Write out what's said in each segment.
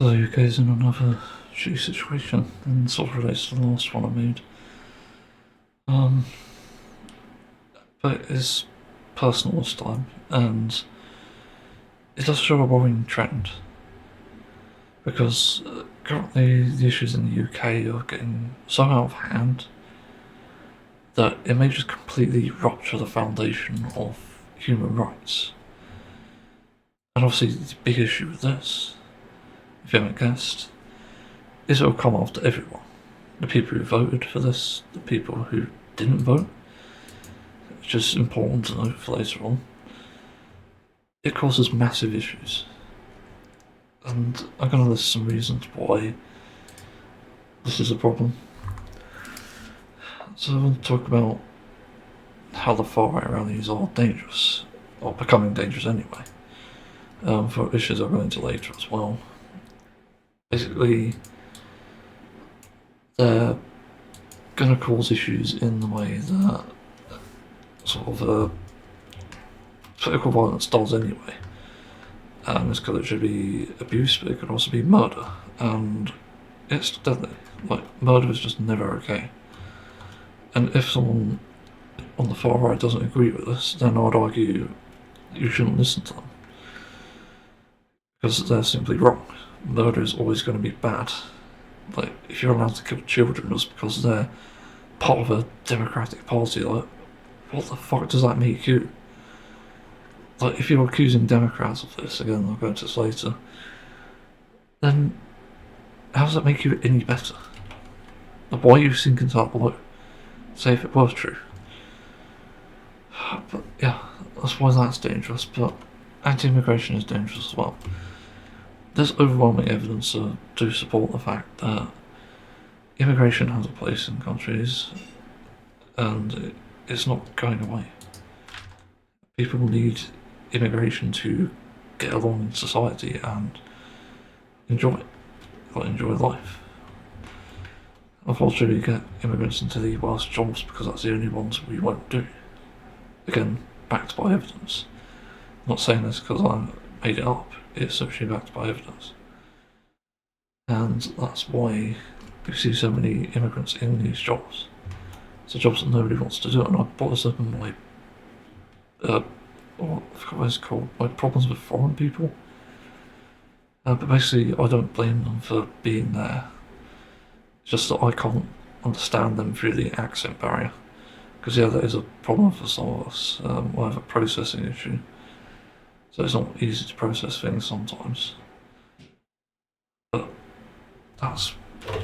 The UK is in another shitty situation, and sort of relates to the last one I made. Um, but it's personal this time, and it does show a worrying trend. Because currently the issues in the UK are getting so out of hand that it may just completely rupture the foundation of human rights. And obviously the big issue with this, if you haven't guessed, is it will come after everyone. The people who voted for this, the people who didn't vote, which is important to note for later on. It causes massive issues. And I'm going to list some reasons why this is a problem. So I want to talk about how the far-right rallies are dangerous, or becoming dangerous anyway, for issues I'll go into later as well. Basically, they're going to cause issues in the way that sort of political violence does anyway. It's because it should be abuse, but it could also be murder, and it's deadly. Like, murder is just never okay. And if someone on the far right doesn't agree with this, then I'd argue you shouldn't listen to them. Because they're simply wrong. Murder is always going to be bad. Like, if you're allowed to kill children just because they're part of a democratic party, like, what the fuck does that make you? Like, if you're accusing Democrats of this, again, I'll go into this later, then how does that make you any better? Like, why are you sinking to that below? Say if it was true. But yeah, that's why that's dangerous, but anti-immigration is dangerous as well. There's overwhelming evidence to support the fact that immigration has a place in countries, and it's not going away. People need immigration to get along in society and enjoy life. Unfortunately, we get immigrants into the worst jobs because that's the only ones we won't do. Again, backed by evidence. I'm not saying this because I made it up, it's actually backed by evidence. And that's why you see so many immigrants in these jobs. It's the jobs that nobody wants to do, and I brought this up in my I forgot what it's called, my problems with foreign people. But basically, I don't blame them for being there. It's just that I can't understand them through the accent barrier. Because yeah, that is a problem for some of us. We have a processing issue. So it's not easy to process things sometimes. But that's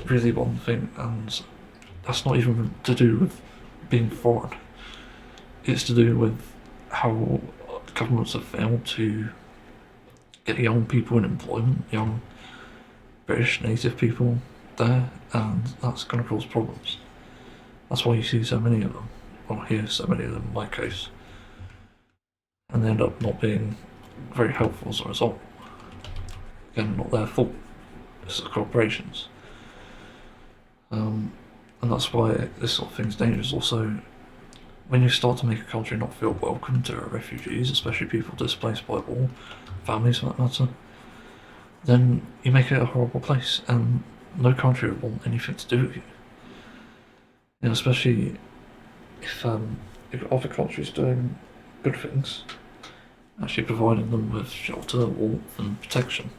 really one thing, and that's not even to do with being foreign. It's to do with how governments have failed to get young people in employment, young British native people there, and that's going to cause problems. That's why you see so many of them, or hear so many of them in my case, and they end up not being very helpful as a result. Again, not their fault, it's the corporations. And that's why this sort of thing's dangerous. Also, when you start to make a country not feel welcome to refugees, especially people displaced by war, families for that matter, then you make it a horrible place, and no country would want anything to do with you. You know, especially if other countries doing good things, actually providing them with shelter, warmth, and protection.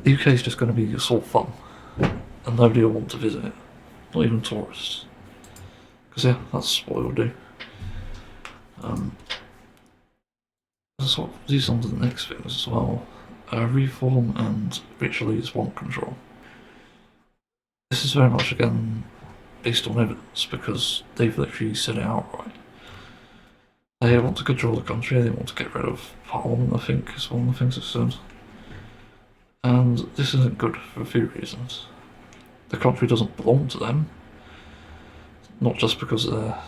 The UK is just going to be a sort of fun, and nobody will want to visit it, not even tourists. Because yeah, that's what we'll do. So these on to the next things as well. Reform and ritualist want control. This is very much again based on evidence because they've literally said it outright. They want to control the country, they want to get rid of Parliament, I think is one of the things it said. And this isn't good for a few reasons. The country doesn't belong to them, not just because they're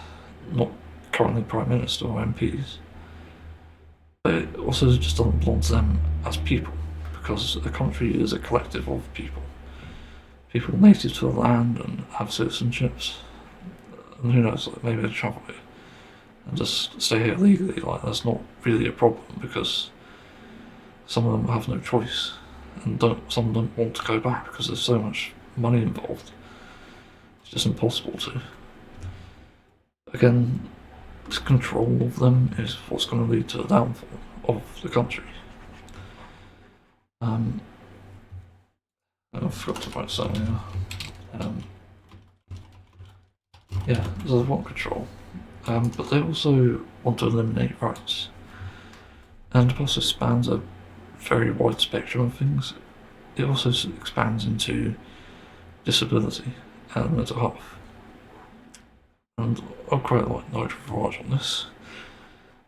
not currently Prime Minister or MPs, but it also just doesn't belong to them as people, because a country is a collective of people. People native to the land and have citizenships, and who knows, like maybe they travel here and just stay here legally. Like, that's not really a problem because some of them have no choice. and some don't want to go back because there's so much money involved. It's just impossible to. Again, this control of them is what's going to lead to the downfall of the country. I forgot to write something here. Yeah, they want control. But they also want to eliminate rights. And the process spans a very wide spectrum of things. It also expands into disability and mental health. And I quite like Nigel Farage on this,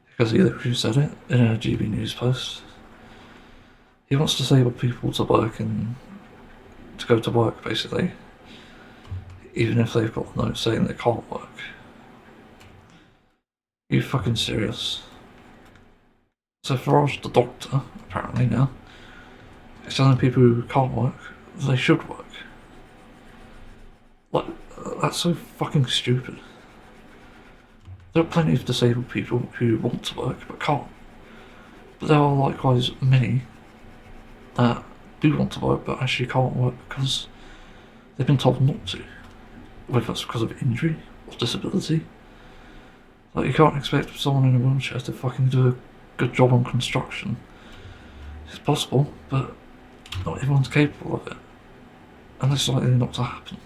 because he literally said it in a GB News post. He wants disabled people to work and to go to work, basically, even if they've got a note saying they can't work. Are you fucking serious? So Farage, the doctor, apparently now, is telling people who can't work they should work. Like, that's so fucking stupid. There are plenty of disabled people who want to work but can't. But there are likewise many that do want to work but actually can't work because they've been told not to. Whether it's because of injury or disability. Like, you can't expect someone in a wheelchair to fucking do a good job on construction. It's possible, but not everyone's capable of it. And it's likely not to happen.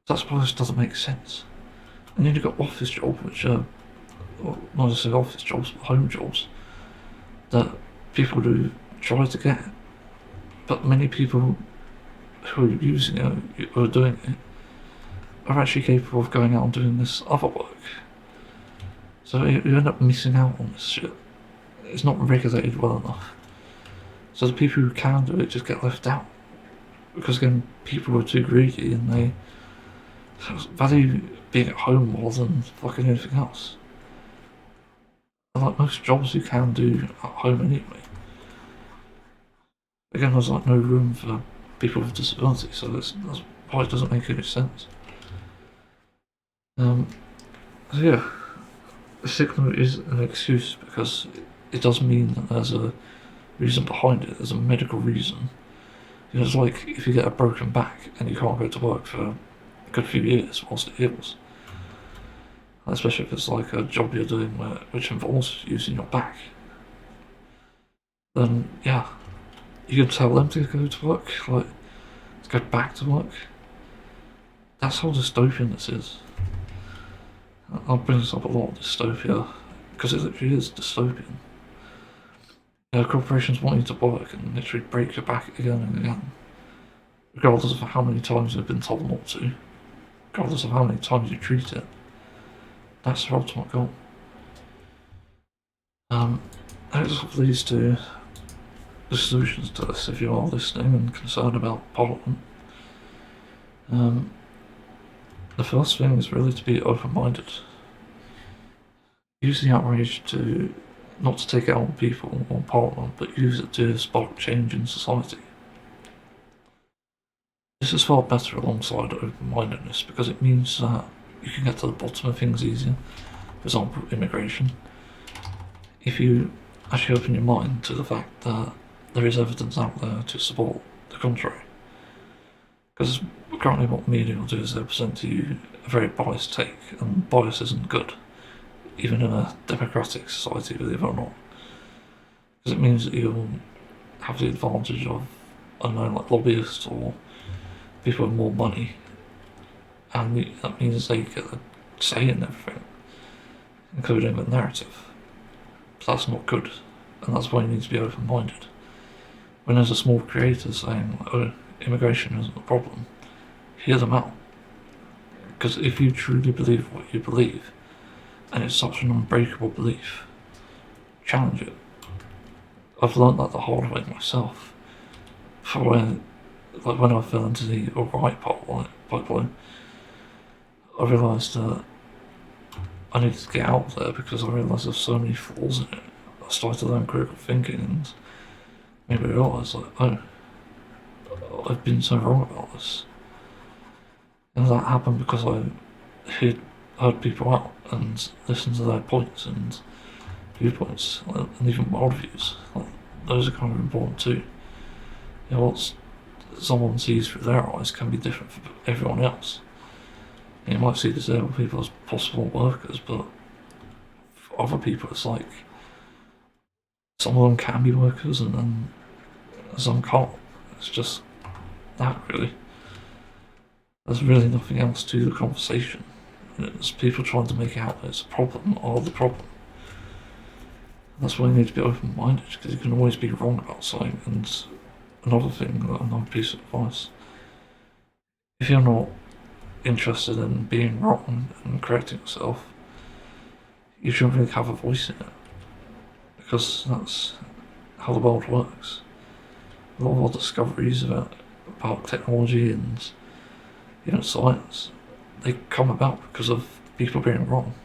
That's why this doesn't make sense. And then you've got office jobs, which are, well, not necessarily office jobs, but home jobs, that people do try to get. But many people who are using it, who are doing it, are actually capable of going out and doing this other work. So you end up missing out on this shit. It's not regulated well enough. So the people who can do it just get left out. Because again, people are too greedy and they value being at home more than fucking anything else. And like most jobs you can do at home anyway. Again, there's like no room for people with disabilities, so that's why it doesn't make any sense. So yeah, the sick note is an excuse because it does mean that there's a reason behind it, there's a medical reason. You know, it's like if you get a broken back and you can't go to work for a good few years whilst it heals. Especially if it's like a job you're doing which involves using your back. Then yeah, you can tell them to go to work, like to go back to work. That's how dystopian this is. I'll bring this up a lot, dystopia, because it literally is dystopian. You know, corporations want you to work and literally break your back again and again, regardless of how many times you've been told not to, regardless of how many times you treat it. That's the ultimate goal. That just leads to the solutions to this, if you are listening and concerned about Parliament. The first thing is really to be open-minded. Use the outrage to not to take it out on people or Parliament, but use it to spark change in society. This is far better alongside open-mindedness because it means that you can get to the bottom of things easier. For example, immigration. If you actually open your mind to the fact that there is evidence out there to support the contrary. Because currently what media will do is they'll present to you a very biased take, and bias isn't good, even in a democratic society, believe it or not. Because it means that you'll have the advantage of, I don't know, like lobbyists or people with more money, and that means they get a say in everything, including the narrative. But that's not good, and that's why you need to be open-minded. When there's a small creator saying, oh, immigration isn't a problem, hear them out. Because if you truly believe what you believe, and it's such an unbreakable belief, challenge it. I've learned that the hard way myself. When I fell into the alright pipeline, I realised that I needed to get out there because I realised there's so many flaws in it. I started to learn critical thinking and made me realise, like, oh, I've been so wrong about this. And that happened because I heard people out and listened to their points and viewpoints, and even worldviews. Like, those are kind of important too. what someone sees through their eyes can be different for everyone else. You might see disabled people as possible workers, but for other people it's like some of them can be workers and then some can't. It's just that, really. There's really nothing else to the conversation. It's people trying to make out that it's a problem or the problem. That's why you need to be open-minded, because you can always be wrong about something. And another thing, another piece of advice, if you're not interested in being wrong and correcting yourself, you shouldn't really have a voice in it, because that's how the world works. A lot of our discoveries about technology and science, they come about because of people being wrong.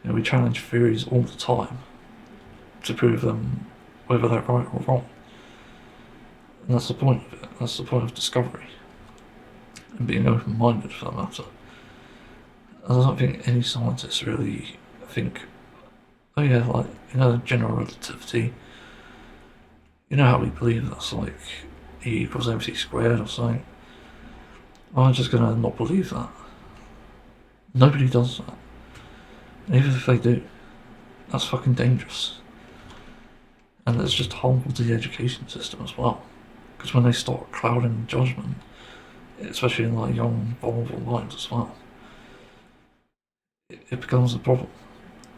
We challenge theories all the time to prove them whether they're right or wrong. And that's the point of it. That's the point of discovery. And being open-minded, for that matter. I don't think any scientists really think, oh yeah, like, general relativity, how we believe that's like E equals mc squared or something. I'm just gonna not believe that. Nobody does that. And even if they do, that's fucking dangerous. And it's just harmful to the education system as well. Because when they start clouding judgment, especially in like young, vulnerable minds as well, it becomes a problem.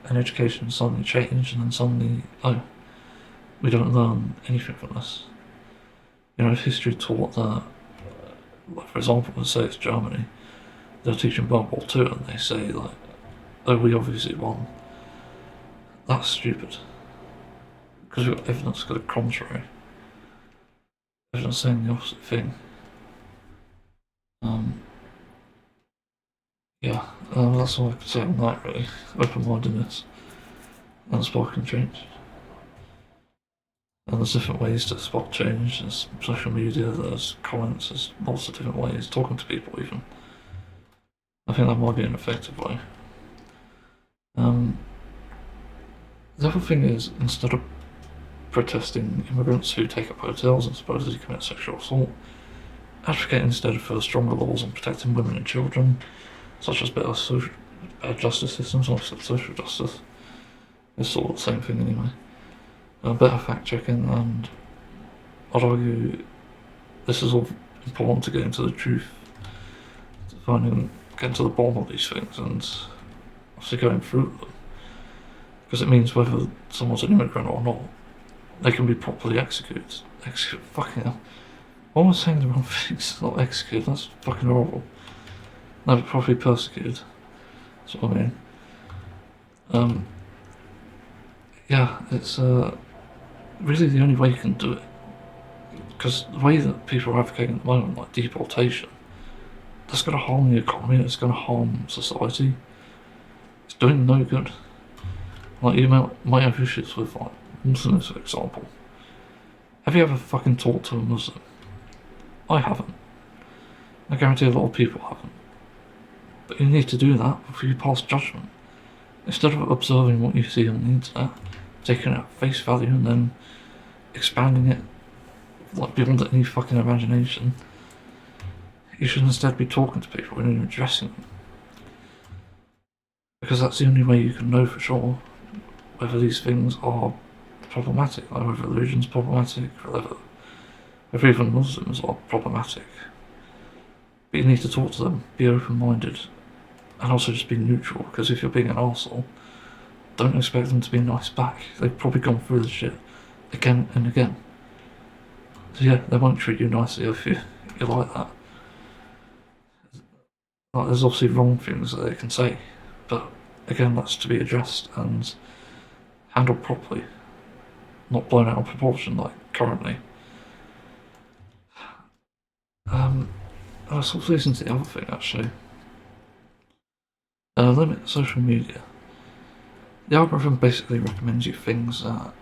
And education suddenly changed, and then suddenly, oh, we don't learn anything from this. If history taught that, like for example, let's say it's Germany, they're teaching World War II and they say like, oh, we obviously won. That's stupid. Because we've got evidence to the contrary. Evidence saying the opposite thing. That's all I could say on that, really. Open-mindedness and sparking change. And there's different ways to spark change. There's social media, there's comments, there's lots of different ways, talking to people even. I think that might be an effective way. The other thing is, instead of protesting immigrants who take up hotels and supposedly commit sexual assault, advocate instead for stronger laws on protecting women and children, such as better justice systems, or social justice. It's sort of the same thing anyway. Better fact checking, and I'd argue this is all important to get into the truth, to getting to the bottom of these things, and obviously going through them. Because it means whether someone's an immigrant or not, they can be properly executed. Fucking hell. Why am I saying the wrong things? Not executed, that's fucking horrible. No, but properly persecuted. That's what I mean. It's really the only way you can do it. Because the way that people are advocating at the moment, like deportation, that's going to harm the economy, it's going to harm society. It's doing no good. Like, you might have issues with, like, Muslims, for example. Have you ever fucking talked to a Muslim? I haven't. I guarantee a lot of people haven't. But you need to do that before you pass judgment. Instead of observing what you see on the internet, taking it at face value and then expanding it like beyond any fucking imagination, you should instead be talking to people and addressing them. Because that's the only way you can know for sure whether these things are problematic, like whether religion's problematic, whether even Muslims are problematic. But you need to talk to them, be open-minded, and also just be neutral, because if you're being an arsehole, don't expect them to be nice back. They've probably gone through the shit again and again. So yeah, they won't treat you nicely if you're like that. Like, there's obviously wrong things that they can say, but again, that's to be addressed and handled properly, not blown out of proportion like currently. I was also listening to the other thing actually. Limit social media. The algorithm basically recommends you things that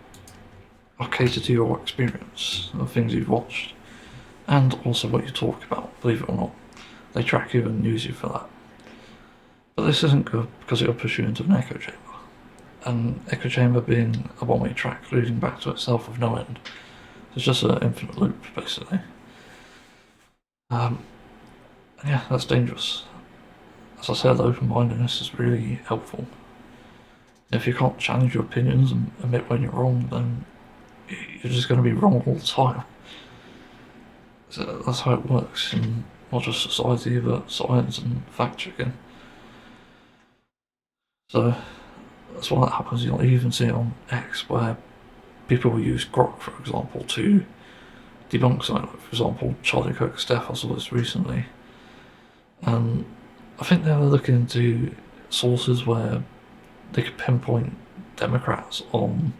are catered to your experience, the things you've watched, and also what you talk about, believe it or not. They track you and use you for that. But this isn't good because it'll push you into an echo chamber. An echo chamber being a one-way track leading back to itself with no end, It's just an infinite loop, basically. Yeah, that's dangerous. As I said, open-mindedness is really helpful. If you can't challenge your opinions and admit when you're wrong, then you're just going to be wrong all the time. So that's how it works in not just society, but science and fact-checking. So that's why that happens. You even see it on X, where people will use Grok, for example, to debunk something. Like, for example, Charlie Kirk's death. I saw this recently, and I think they were looking into sources where they could pinpoint Democrats on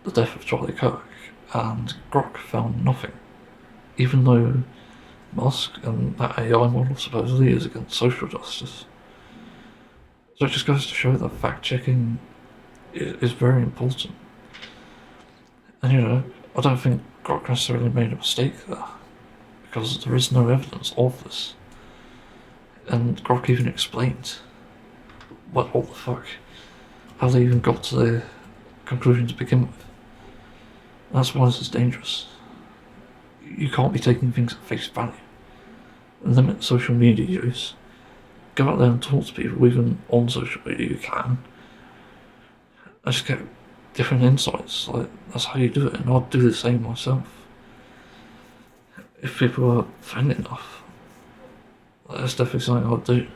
the death of Charlie Kirk, and Grok found nothing, even though Musk and that AI model supposedly is against social justice. So it just goes to show that fact checking is very important. And I don't think Grok necessarily made a mistake there, because there is no evidence of this. And Grok even explained what the fuck, how they even got to the conclusion to begin with. And that's why this is dangerous. You can't be taking things at face value. Limit social media use. Go out there and talk to people, even on social media you can. I just get different insights. Like, that's how you do it, and I'd do the same myself. If people are friendly enough, that's definitely something I'd do.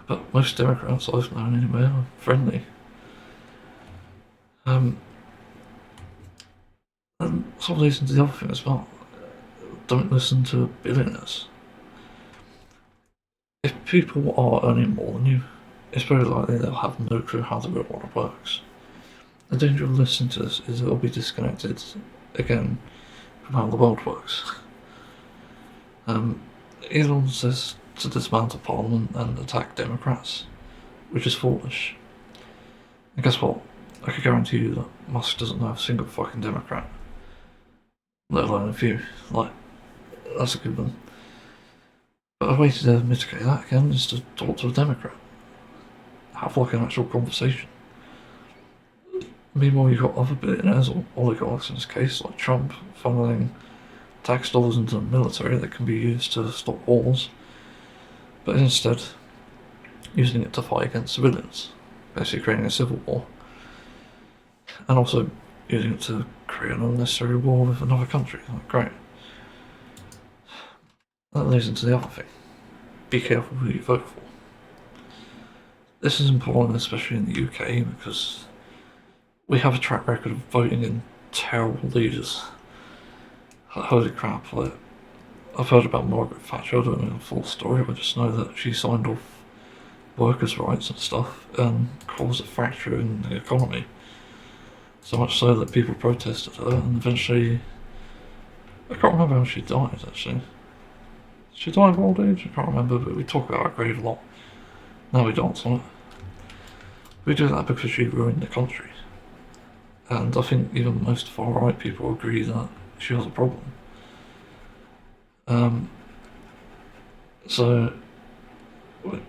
But most Democrats I've known anyway are friendly. And sort of leads into the other thing as well. Don't listen to billionaires. If people are earning more than you, it's very likely they'll have no clue how the real world works. The danger of listening to this is it'll be disconnected, again, from how the world works. Elon says to dismantle Parliament and attack Democrats, which is foolish. And guess what? I can guarantee you that Musk doesn't know a single fucking Democrat, let alone a few. Like, that's a good one. But a way to mitigate that, again, is to talk to a Democrat. Have like an actual conversation. Meanwhile, you've got other billionaires, or oligarchs in this case, like Trump, funneling tax dollars into the military that can be used to stop wars, but instead using it to fight against civilians, basically creating a civil war, and also using it to create an unnecessary war with another country. Like, great. That leads into the other thing. Be careful who you vote for. This is important, especially in the UK, because we have a track record of voting in terrible leaders. Holy crap, like, I've heard about Margaret Thatcher. I don't know the full story, I just know that she signed off workers' rights and stuff and caused a fracture in the economy. So much so that people protested her, and eventually, I can't remember how she died actually. She died of old age? I can't remember, but we talk about her grave a lot. Now we dance on it. We do that because she ruined the country. And I think even most far-right people agree that she has a problem. So,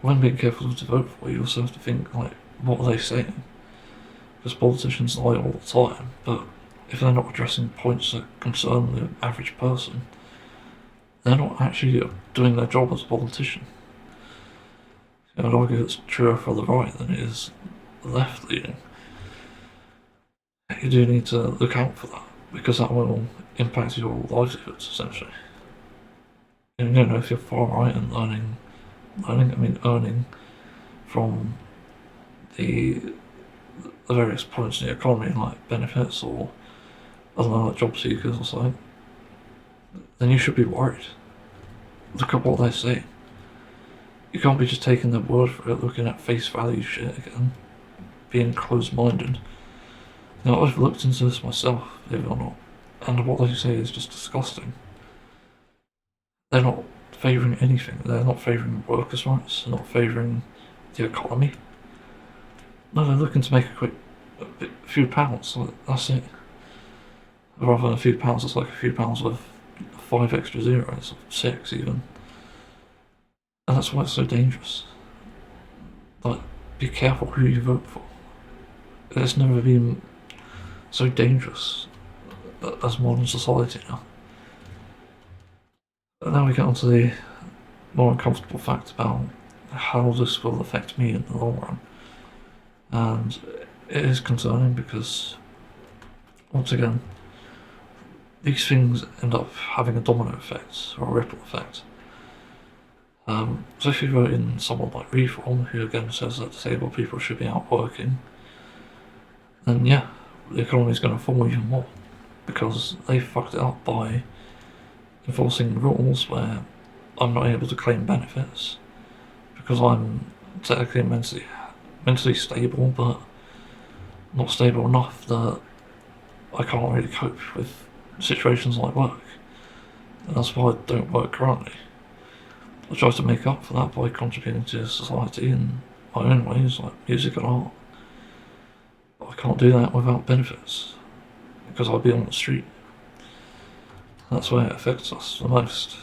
when being careful to vote for, you also have to think, like, what are they saying? Because politicians lie all the time, but if they're not addressing points that concern the average person, they're not actually doing their job as a politician. I'd argue it's truer for the right than it is the left leaning. You do need to look out for that, because that will impact your livelihoods, essentially. And if you're far right and earning from the various points in the economy, like benefits or, I don't know, like job seekers or something, then you should be worried. Look at what they say. You can't be just taking their word for it, looking at face value shit again, being closed-minded. I've looked into this myself, believe it or not, and what they say is just disgusting. They're not favouring anything. They're not favouring workers' rights. They're not favouring the economy. No, they're looking to make a few pounds. That's it. Rather than a few pounds, it's like a few pounds with 5 extra zeros, or 6 even. And that's why it's so dangerous. Like, be careful who you vote for. It's never been so dangerous as modern society now. And now we get onto the more uncomfortable fact about how this will affect me in the long run. And it is concerning because, once again, these things end up having a domino effect or a ripple effect. So if you vote in someone like Reform, who again says that disabled people should be out working, then yeah, the economy is going to fall even more because they fucked it up by enforcing rules where I'm not able to claim benefits because I'm technically mentally stable, but not stable enough that I can't really cope with situations like work. And that's why I don't work currently. I try to make up for that by contributing to society in my own ways, like music and art. But I can't do that without benefits, because I'll be on the street. That's where it affects us the most.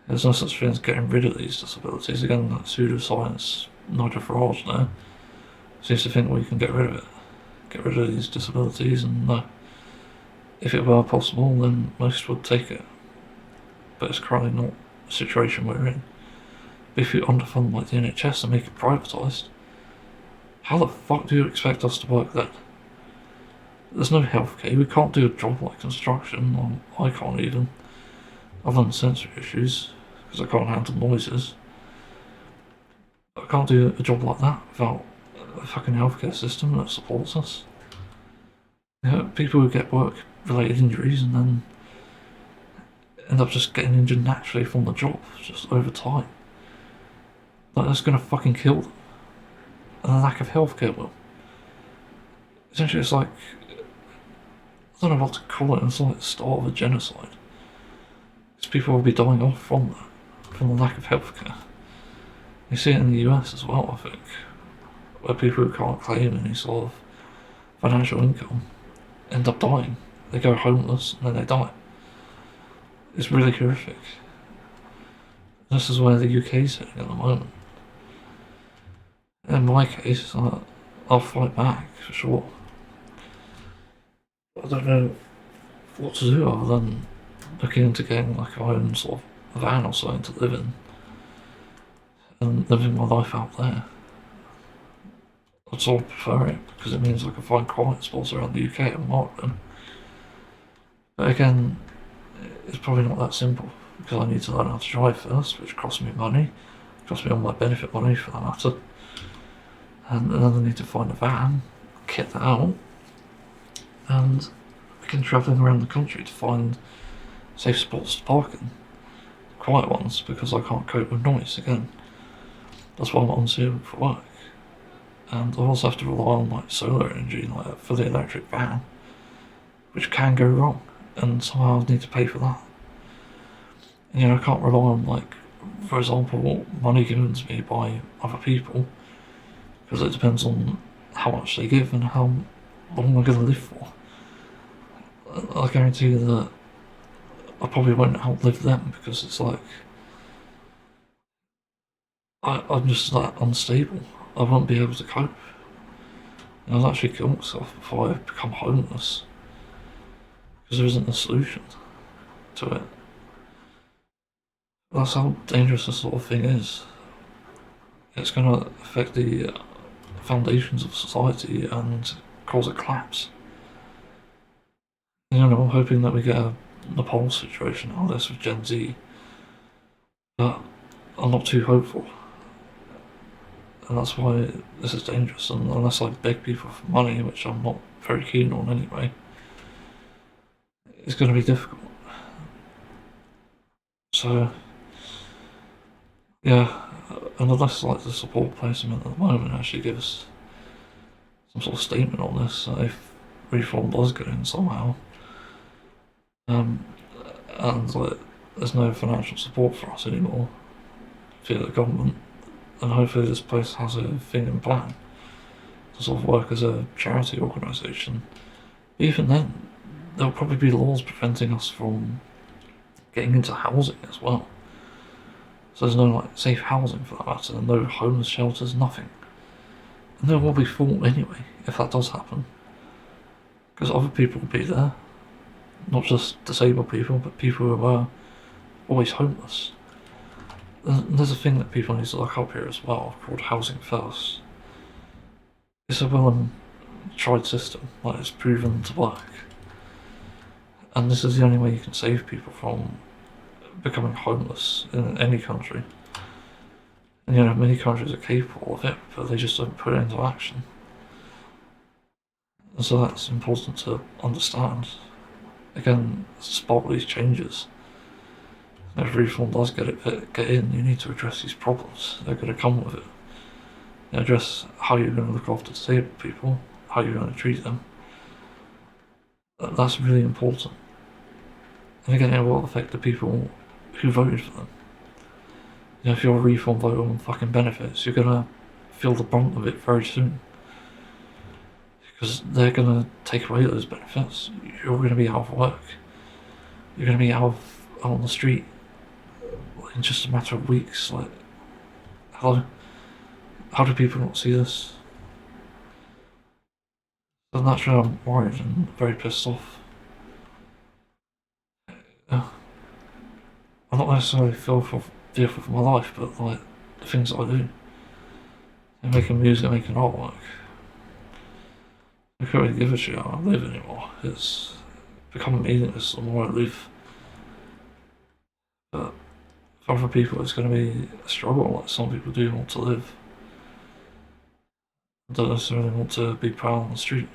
There's no such thing as getting rid of these disabilities. Again, that pseudoscience Nigel Farage there seems to think we can get rid of it. Get rid of these disabilities, and if it were possible, then most would take it. But it's currently not the situation we're in. But if you underfund like the NHS and make it privatised, how the fuck do you expect us to work then? There's no healthcare, we can't do a job like construction, or I can't even. I've done sensory issues, because I can't handle noises. I can't do a job like that without a fucking healthcare system that supports us. You know, people who get work-related injuries and then end up just getting injured naturally from the job, just over time. Like, that's gonna fucking kill them. And the lack of healthcare will. Essentially, it's like, I don't know what to call it, it's like the start of a genocide. Because people will be dying off from that, from the lack of healthcare. You see it in the US as well, I think, where people who can't claim any sort of financial income end up dying. They go homeless and then they die. It's really horrific. This is where the UK's heading at the moment. In my case, I'll fight back for sure. I don't know what to do other than looking into getting like my own sort of van or something to live in and living my life out there. I'd sort of prefer it because it means I can find quiet spots around the UK and mark them. But again, it's probably not that simple because I need to learn how to drive first, which costs me money, costs me all my benefit money for that matter. And then I need to find a van, kit that out, and begin travelling around the country to find safe spots to park in. Quiet ones, because I can't cope with noise again. That's why I'm unsuitable for work. And I also have to rely on like solar energy, like a fully electric van, which can go wrong, and somehow I need to pay for that. And, you know, I can't rely on, like, for example, money given to me by other people, because it depends on how much they give and how long I'm going to live for. I guarantee you that I probably won't outlive them because it's like I'm just that unstable. I won't be able to cope. And I'll actually kill myself before I become homeless because there isn't a solution to it. That's how dangerous this sort of thing is. It's going to affect the foundations of society and cause a collapse. You know, I'm hoping that we get a Nepal situation out of this with Gen Z, but I'm not too hopeful. And that's why this is dangerous, and unless I beg people for money, which I'm not very keen on anyway, it's going to be difficult. So, yeah, and unless like the support placement at the moment actually gives some sort of statement on this, if reform does go in somehow, and like, there's no financial support for us anymore via the government, and hopefully this place has a thing in plan to sort of work as a charity organisation. Even then, there'll probably be laws preventing us from getting into housing as well. So there's no like safe housing for that matter, no homeless shelters, nothing. And there will be full anyway, if that does happen. because other people will be there, not just disabled people, but people who are always homeless. And there's a thing that people need to look up here as well, called Housing First. It's a well-tried system, like it's proven to work. And this is the only way you can save people from becoming homeless in any country. And many countries are capable of it, but they just don't put it into action. And so that's important to understand. Again, to spot these changes. If reform does get in, you need to address these problems. They're going to come with it. Address how you're going to look after disabled people, how you're going to treat them. That's really important. And again, it will affect the people who voted for them. If you're a reform voter on fucking benefits, you're going to feel the brunt of it very soon. Because they're going to take away those benefits. You're going to be out of work. You're going to be out on the street in just a matter of weeks. Like, how do people not see this? So naturally I'm worried and very pissed off. I'm not necessarily fearful for my life, but like the things that I do. Making music, making artwork. I can't really give a shit how I live anymore. It's become meaningless the more I live. But for other people it's going to be a struggle, like some people do want to live. I don't necessarily want to be proud on the street.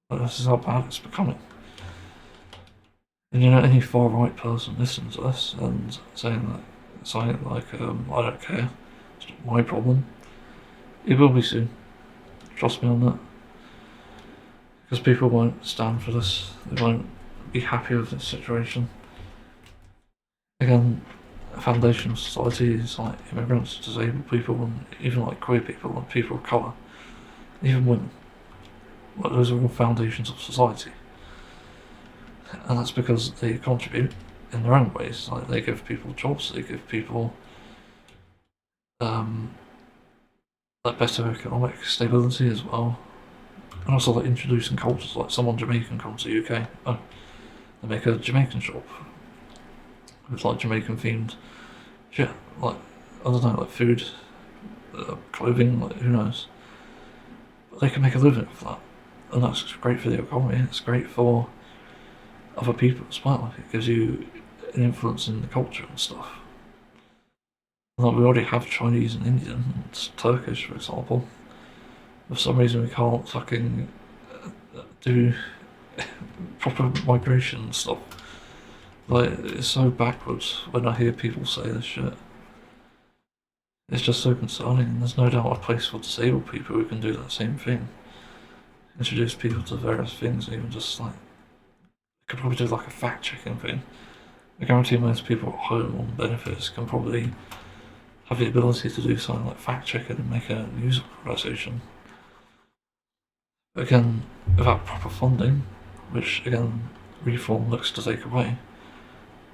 But this is how bad it's becoming. And any far right person listening to this and saying something like, I don't care, it's not my problem. It will be soon. Trust me on that. Because people won't stand for this. They won't be happy with this situation. Again, a foundation of society is like immigrants, disabled people, and even like queer people and people of colour. Even women. Like, those are all foundations of society. And that's because they contribute in their own ways. Like, they give people jobs, they give people like better economic stability as well. And also like introducing cultures, like someone Jamaican comes to the UK, they make a Jamaican shop with like Jamaican themed shit, like, I don't know, like food, clothing, like who knows. But they can make a living off that. And that's great for the economy, it's great for other people as well. It gives you an influence in the culture and stuff. Like, we already have Chinese and Indian and Turkish, for example. For some reason we can't fucking do proper migration and stuff. Like, it's so backwards when I hear people say this shit. It's just so concerning, and there's no doubt a place for disabled people who can do that same thing. Introduce people to various things, even just like, could probably do like a fact-checking thing. I guarantee most people at home on benefits can probably have the ability to do something like fact-checking and make a news organisation. Again, without proper funding, which again reform looks to take away,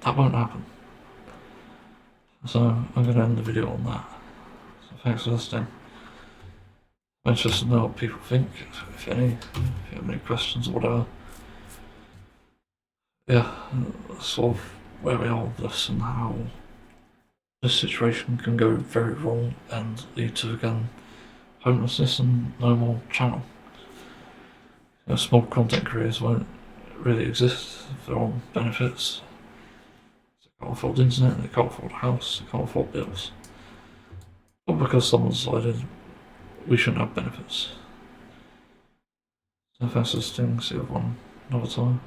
that won't happen. So I'm going to end the video on that. So thanks for listening. I'm interested to know what people think, if any, if you have any questions or whatever. Yeah, sort of where we are with this and how this situation can go very wrong and lead to, again, homelessness and no more channel. Small content creators won't really exist if they're on benefits. They can't afford the internet, they can't afford a house, they can't afford bills. Or because someone decided we shouldn't have benefits. So thanks for listening, see everyone another time.